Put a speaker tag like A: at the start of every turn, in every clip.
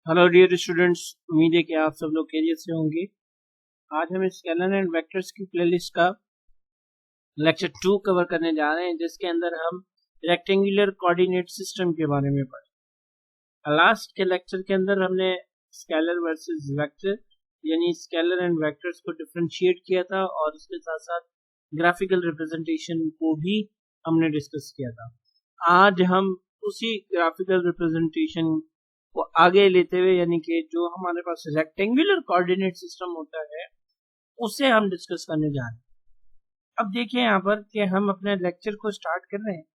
A: Hello dear students, उम्मीद है कि आप सब लोग खैरियत से होंगे। आज हम स्केलर एंड वेक्टर्स की प्लेलिस्ट का लेक्चर 2 कवर करने जा रहे हैं, जिसके अंदर हम रेक्टेंगुलर कोऑर्डिनेट सिस्टम के बारे में पढ़े। लास्ट के लेक्चर के अंदर हमने स्केलर वर्सेस वेक्टर यानी स्केलर एंड वेक्टर्स को डिफरेंशिएट किया था और उसके साथ साथ ग्राफिकल रिप्रेजेंटेशन को भी हमने डिस्कस किया था। आज हम उसी ग्राफिकल रिप्रेजेंटेशन को आगे लेते हुए यानी कि जो हमारे पास रेक्टेंगुलर कोऑर्डिनेट सिस्टम होता है उसे हम डिस्कस करने जा रहे हैं। अब देखिए यहाँ पर कि हम अपने लेक्चर को स्टार्ट कर रहे हैं,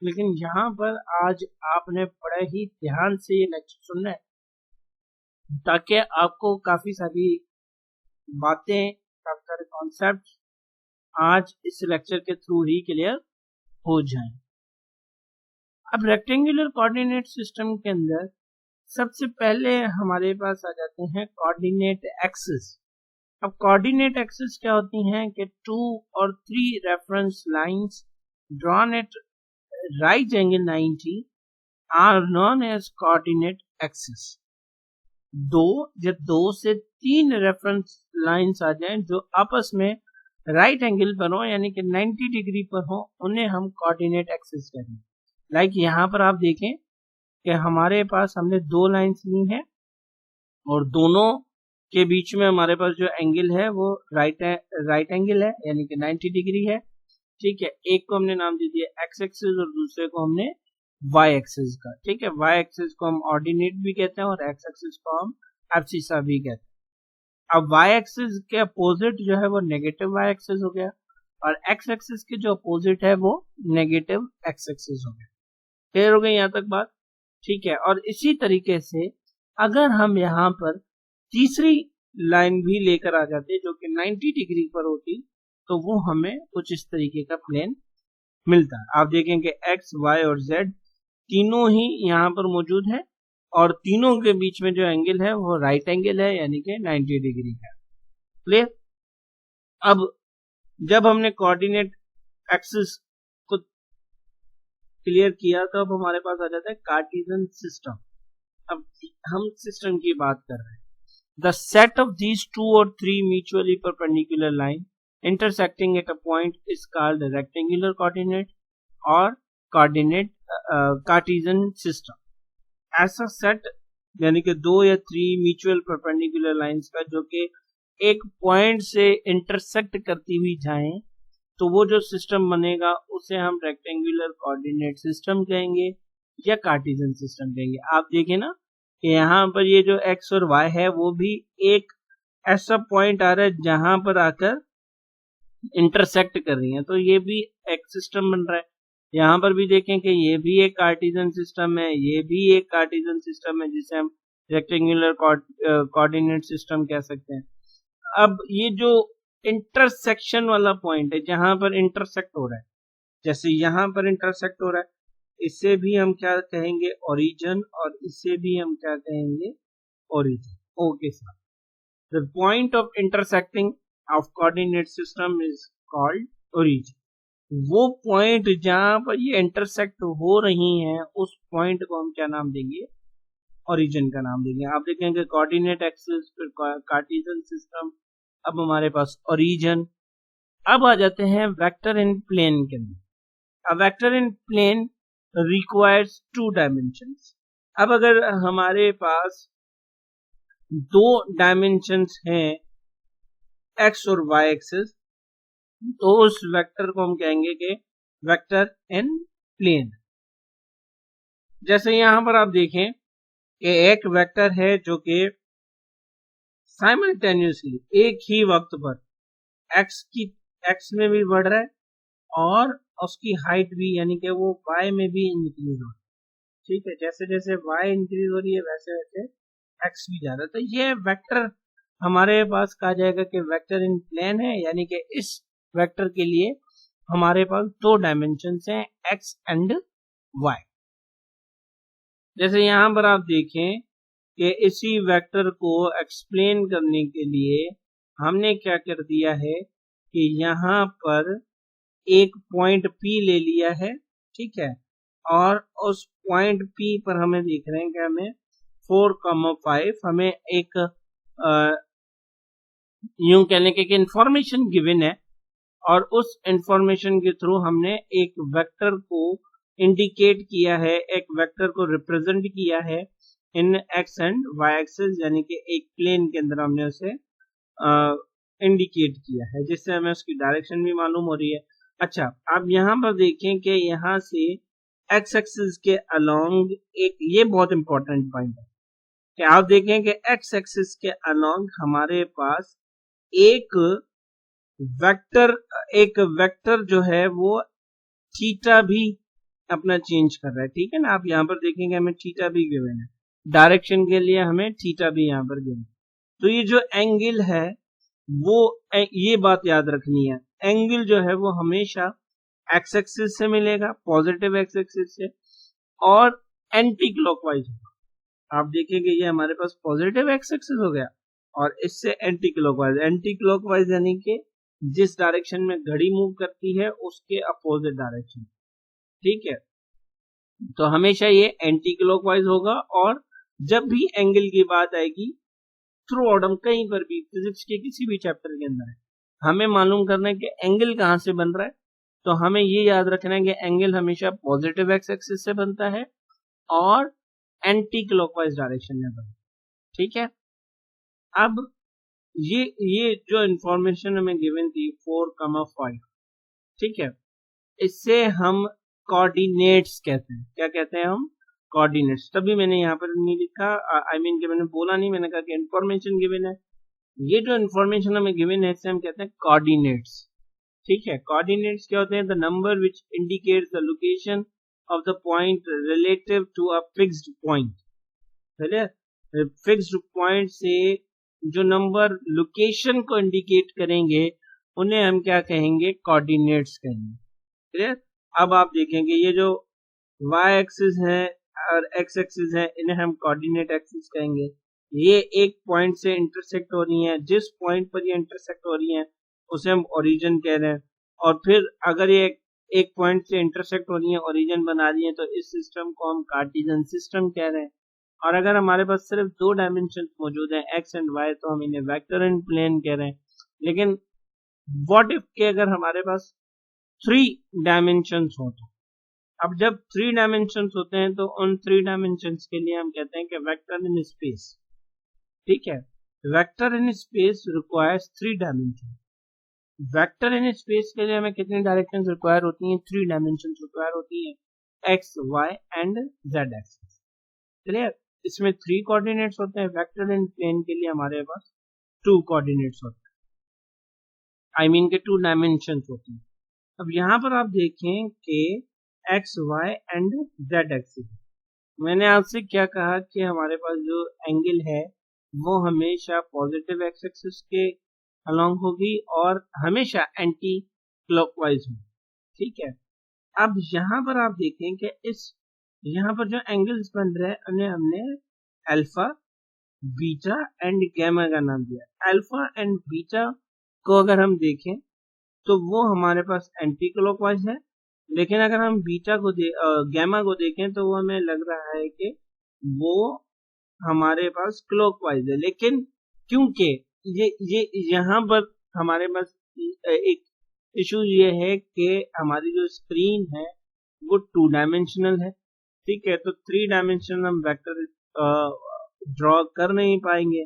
A: लेकिन यहाँ पर आज आपने बड़े ही ध्यान से ये लेक्चर सुनना है ताकि आपको काफी सारी बातें, काफी सारे कॉन्सेप्ट आज इस लेक्चर के थ्रू ही क्लियर हो जाएं। अब रेक्टेंगुलर कोऑर्डिनेट सिस्टम के अंदर सबसे पहले हमारे पास आ जाते हैं कोऑर्डिनेट एक्सिस। अब कोऑर्डिनेट एक्सिस क्या होती हैं कि 2 और 3 reference lines drawn at right angle 90 are known as coordinate axis. जब 2 से 3 रेफरेंस लाइंस आ जाएं जो आपस में राइट एंगल पर हो यानी कि 90 डिग्री पर हो, उन्हें हम कोऑर्डिनेट एक्सिस कहेंगे। लाइक यहाँ पर आप देखें कि हमारे पास हमने 2 लाइंस ली हैं और दोनों के बीच में हमारे पास जो एंगल है वो राइट एंगल है यानी कि 90 डिग्री है। ठीक है, एक को हमने नाम दे दिया एक्स एक्सिस और दूसरे को हमने वाई एक्सिस का। ठीक है, वाई एक्सिस को हम ऑर्डिनेट भी कहते हैं और एक्स एक्सिस को हम एब्सिसा भी कहते हैं। अब वाई एक्सिस के अपोजिट जो है वो नेगेटिव वाई एक्सिस हो गया और एक्स एक्सिस के जो अपोजिट है वो नेगेटिव एक्स एक्सिस हो गया। क्लियर हो गई यहाँ तक बात? ठीक है, और इसी तरीके से अगर हम यहाँ पर तीसरी लाइन भी लेकर आ जाते जो कि 90 डिग्री पर होती तो वो हमें कुछ इस तरीके का प्लेन मिलता है। आप देखेंगे एक्स, वाई और जेड तीनों ही यहाँ पर मौजूद है और तीनों के बीच में जो एंगल है वो राइट एंगल है यानी कि 90 डिग्री का। क्लियर? अब जब हमने कोऑर्डिनेट एक्सिस को क्लियर किया तो अब हमारे पास आ जाता है कार्टेशियन सिस्टम। अब हम सिस्टम की बात कर रहे हैं। The set of these 2 or 3 mutually perpendicular line intersecting at a point is called the rectangular coordinate or Cartesian system. ऐसा सेट यानी कि 2 या 3 म्यूचुअल परपेंडिकुलर लाइंस का जो कि एक पॉइंट से इंटरसेक्ट करती हुई जाएं तो वो जो सिस्टम बनेगा उसे हम रेक्टेंगुलर कोऑर्डिनेट सिस्टम कहेंगे या कार्टेशियन सिस्टम कहेंगे। आप देखें ना कि यहाँ पर ये जो x और y है वो भी एक ऐसा पॉइंट आ रहा है जहां पर आकर इंटरसेक्ट कर रही है, तो ये भी एक सिस्टम बन रहा है। यहाँ पर भी देखें कि ये भी एक कार्टेशियन सिस्टम है, ये भी एक कार्टेशियन सिस्टम है जिसे हम रेक्टेंगुलर कोऑर्डिनेट सिस्टम कह सकते हैं। अब ये जो इंटरसेक्शन वाला पॉइंट है जहां पर इंटरसेक्ट हो रहा है, जैसे यहाँ पर इंटरसेक्ट हो रहा है, इसे भी हम क्या कहेंगे? ओरिजिन, और इसे भी हम क्या कहेंगे? Origin. Okay sir, the point of intersecting of coordinate system is called origin. वो पॉइंट जहां पर ये इंटरसेक्ट हो रही हैं उस पॉइंट को हम क्या नाम देंगे? ओरिजिन का नाम देंगे। आप देखेंगे कोऑर्डिनेट एक्सिस, फिर कार्टेशियन सिस्टम, अब हमारे पास ओरिजिन। अब आ जाते हैं वेक्टर इन प्लेन के अंदर। अब वेक्टर इन प्लेन requires 2 dimensions। अब अगर हमारे पास 2 डायमेंशंस हैं x और y एक्सिस, तो उस वेक्टर को हम कहेंगे कि वेक्टर इन प्लेन। जैसे यहां पर आप देखें कि एक वेक्टर है जो कि साइमल्टेनियसली एक ही वक्त पर x में भी बढ़ रहा है और उसकी हाइट भी यानी कि वो y में भी इंक्रीज हो रही है। ठीक है, जैसे जैसे y इंक्रीज हो रही है वैसे वैसे x भी जा रहा है। तो ये वेक्टर हमारे पास कहा जाएगा कि वेक्टर इन प्लेन है, यानी कि इस वेक्टर के लिए हमारे पास 2 डायमेंशंस हैं x एंड y। जैसे यहाँ पर आप देखें कि इसी वेक्टर को एक्सप्लेन करने के लिए हमने क्या कर दिया है कि यहाँ पर एक पॉइंट P ले लिया है। ठीक है, और उस पॉइंट P पर हमें देख रहे हैं कि हमें 4,5 हमें एक यूं कह लें कि इंफॉर्मेशन गिवन है और उस इंफॉर्मेशन के थ्रू हमने एक वेक्टर को इंडिकेट किया है, एक वेक्टर को रिप्रेजेंट किया है इन एक्स एंड वाई एक्सिस, यानी कि एक प्लेन के अंदर हमने उसे इंडिकेट किया है, जिससे हमें उसकी डायरेक्शन भी मालूम हो रही है। अच्छा, आप यहाँ पर देखें कि यहाँ से एक्स एक्सिस के अलोंग एक ये बहुत इंपॉर्टेंट पॉइंट है कि आप देखें कि एक्स एक्सिस के अलोंग हमारे पास एक वेक्टर जो है वो थीटा भी अपना चेंज कर रहा है, ठीक है ना। आप यहाँ पर देखेंगे हमें थीटा भी गिवन है, डायरेक्शन के लिए हमें थीटा भी यहाँ पर गिवन। तो ये जो एंगल है वो ये बात याद रखनी है, एंगल जो है वो हमेशा एक्स एक्सिस से मिलेगा, पॉजिटिव एक्स एक्सिस से, और एंटी क्लॉकवाइज होगा। आप देखेंगे ये हमारे पास पॉजिटिव एक्स एक्सिस हो गया और इससे एंटी क्लॉकवाइज यानी कि जिस डायरेक्शन में घड़ी मूव करती है उसके अपोजिट डायरेक्शन, ठीक है। तो हमेशा ये एंटी क्लॉकवाइज होगा। और जब भी एंगल की बात आएगी थ्रू आउट, हम कहीं पर भी फिजिक्स के किसी भी चैप्टर के अंदर है, हमें मालूम करना है कि एंगल कहां से बन रहा है, तो हमें ये याद रखना है कि एंगल हमेशा पॉजिटिव एक्स एक्सिस से बनता है और एंटी क्लॉकवाइज डायरेक्शन में बनता है, ठीक है। अब ये जो इंफॉर्मेशन हमें गिवन थी 4,5, ठीक है, इससे हम कोऑर्डिनेट्स कहते हैं। क्या कहते हैं हम? कोऑर्डिनेट्स। तभी मैंने यहाँ पर नहीं लिखा, आई मीन कि मैंने बोला नहीं, मैंने कहा कि इंफॉर्मेशन गिवन है। ये जो इंफॉर्मेशन हमें गिवन है इससे हम कहते हैं कोऑर्डिनेट्स, ठीक है। कोऑर्डिनेट्स क्या होते हैं? The number which indicates the location of the point relative to a fixed point. पहले फिक्स्ड पॉइंट से जो नंबर लोकेशन को इंडिकेट करेंगे उन्हें हम क्या कहेंगे? कोऑर्डिनेट्स कहेंगे, क्लियर। अब आप देखेंगे ये जो y एक्सिस है और x एक्सिस है इन्हें हम कोऑर्डिनेट एक्सिस कहेंगे। ये एक पॉइंट से इंटरसेक्ट हो रही हैं, जिस पॉइंट पर ये इंटरसेक्ट हो रही हैं उसे हम ओरिजिन कह रहे हैं। और फिर अगर ये एक पॉइंट से इंटरसेक्ट हो रही है, ओरिजिन बना रही है, तो इस सिस्टम को हम कार्टेशियन सिस्टम कह रहे हैं। और अगर हमारे पास सिर्फ 2 डायमेंशन मौजूद हैं x एंड y, तो हम इन्हें वेक्टर एंड प्लेन कह रहे हैं। लेकिन व्हाट इफ के अगर हमारे पास 3 डायमेंशंस हो, तो अब जब 3 डायमेंशंस होते हैं तो उन 3 डायमेंशंस के लिए हम कहते हैं कि वेक्टर इन स्पेस, ठीक है। Vector in space requires 3 dimension. Vector in space के लिए हमें कितनी डायरेक्शंस रिक्वायर होती हैं? 3 डायमेंशंस रिक्वायर होती हैं, x, y and z axis, clear. इसमें 3 कोऑर्डिनेट्स होते हैं। वेक्टर इन प्लेन के लिए हमारे पास 2 कोऑर्डिनेट्स होते हैं, आई मीन के 2 डायमेंशंस होते हैं। अब यहाँ पर आप देखें कि x, y and z axis, मैंने आपसे क्या कहा कि हमारे पास जो एंगल है वो हमेशा पॉजिटिव एक्स एक्सिस के अलोंग होगी और हमेशा एंटी क्लॉकवाइज होगी, ठीक है। अब यहाँ पर आप देखें कि इस यहाँ पर जो एंगल्स बन रहे हैं उन्हें हमने अल्फा, बीटा एंड गैमा का नाम दिया। अल्फा एंड बीटा को अगर हम देखें तो वो हमारे पास एंटी क्लॉकवाइज है, लेकिन अगर हम बीटा को गैमा को देखें तो वो हमें लग रहा है कि वो हमारे पास क्लॉकवाइज है। लेकिन क्योंकि ये यहाँ पर हमारे पास एक इशू ये है कि हमारी जो स्क्रीन है वो 2 डायमेंशनल है, ठीक है। तो 3 डायमेंशनल हम वेक्टर ड्रॉ कर नहीं पाएंगे,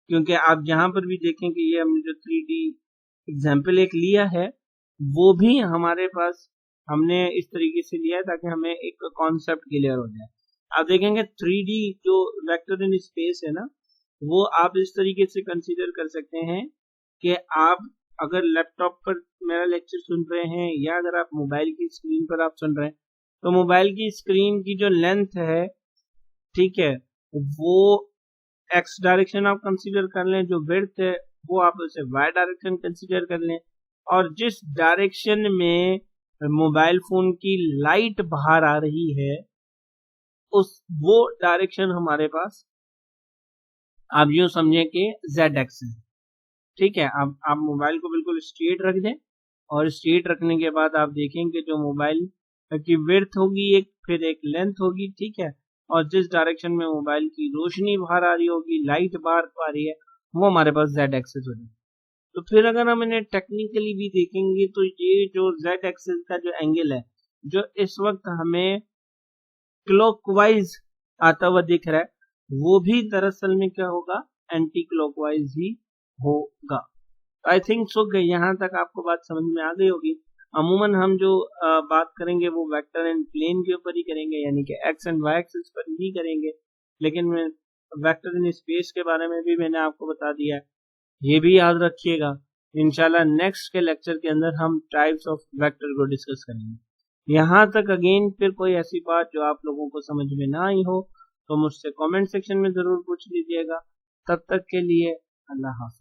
A: क्योंकि आप जहां पर भी देखें कि ये हमने जो 3D एग्जाम्पल एक लिया है वो भी हमारे पास हमने इस तरीके से लिया है ताकि हमें एक कॉन्सेप्ट क्लियर हो जाए। आप देखेंगे 3D जो वेक्टर इन स्पेस है ना, वो आप इस तरीके से कंसीडर कर सकते हैं कि आप अगर लैपटॉप पर मेरा लेक्चर सुन रहे हैं या अगर आप मोबाइल की स्क्रीन पर आप सुन रहे हैं, तो मोबाइल की स्क्रीन की जो लेंथ है, ठीक है, वो एक्स डायरेक्शन आप कंसीडर कर लें, जो विड्थ है वो आप उसे वाई डायरेक्शन कंसीडर कर लें, और जिस डायरेक्शन में मोबाइल फोन की लाइट बाहर आ रही है वो डायरेक्शन हमारे पास आप यूं समझें कि जेड एक्सिस, ठीक है। आप मोबाइल को बिल्कुल स्ट्रेट रख दें और स्ट्रेट रखने के बाद आप देखें कि जो मोबाइल की विड्थ होगी एक, फिर एक लेंथ होगी, ठीक है। और जिस डायरेक्शन में मोबाइल की रोशनी बाहर आ रही होगी, लाइट बाहर आ रही है, वो हमारे पास z एक्सिस होगी। तो फिर अगर हम इन्हें टेक्निकली भी देखेंगे तो ये जो z एक्सिस का जो एंगल है, जो इस वक्त हमें क्लॉकवाइज आता हुआ दिख रहा है, वो भी दरअसल में क्या होगा, एंटी क्लॉकवाइज ही होगा। आई थिंक सो यहाँ तक आपको बात समझ में आ गई होगी। अमूमन हम जो बात करेंगे वो वेक्टर एंड प्लेन के ऊपर ही करेंगे, यानी कि एक्स एंड वाई एक्सिस पर ही करेंगे, लेकिन वेक्टर इन स्पेस के बारे में भी मैंने आपको बता दिया है, ये भी याद रखिएगा। इंशाल्लाह नेक्स्ट के लेक्चर के अंदर हम टाइप्स ऑफ वेक्टर को डिस्कस करेंगे। यहाँ तक अगेन फिर कोई ऐसी बात जो आप लोगों को समझ में ना आई हो तो मुझसे कमेंट सेक्शन में जरूर पूछ लीजिएगा। तब तक के लिए अल्लाह हाफ़िज़।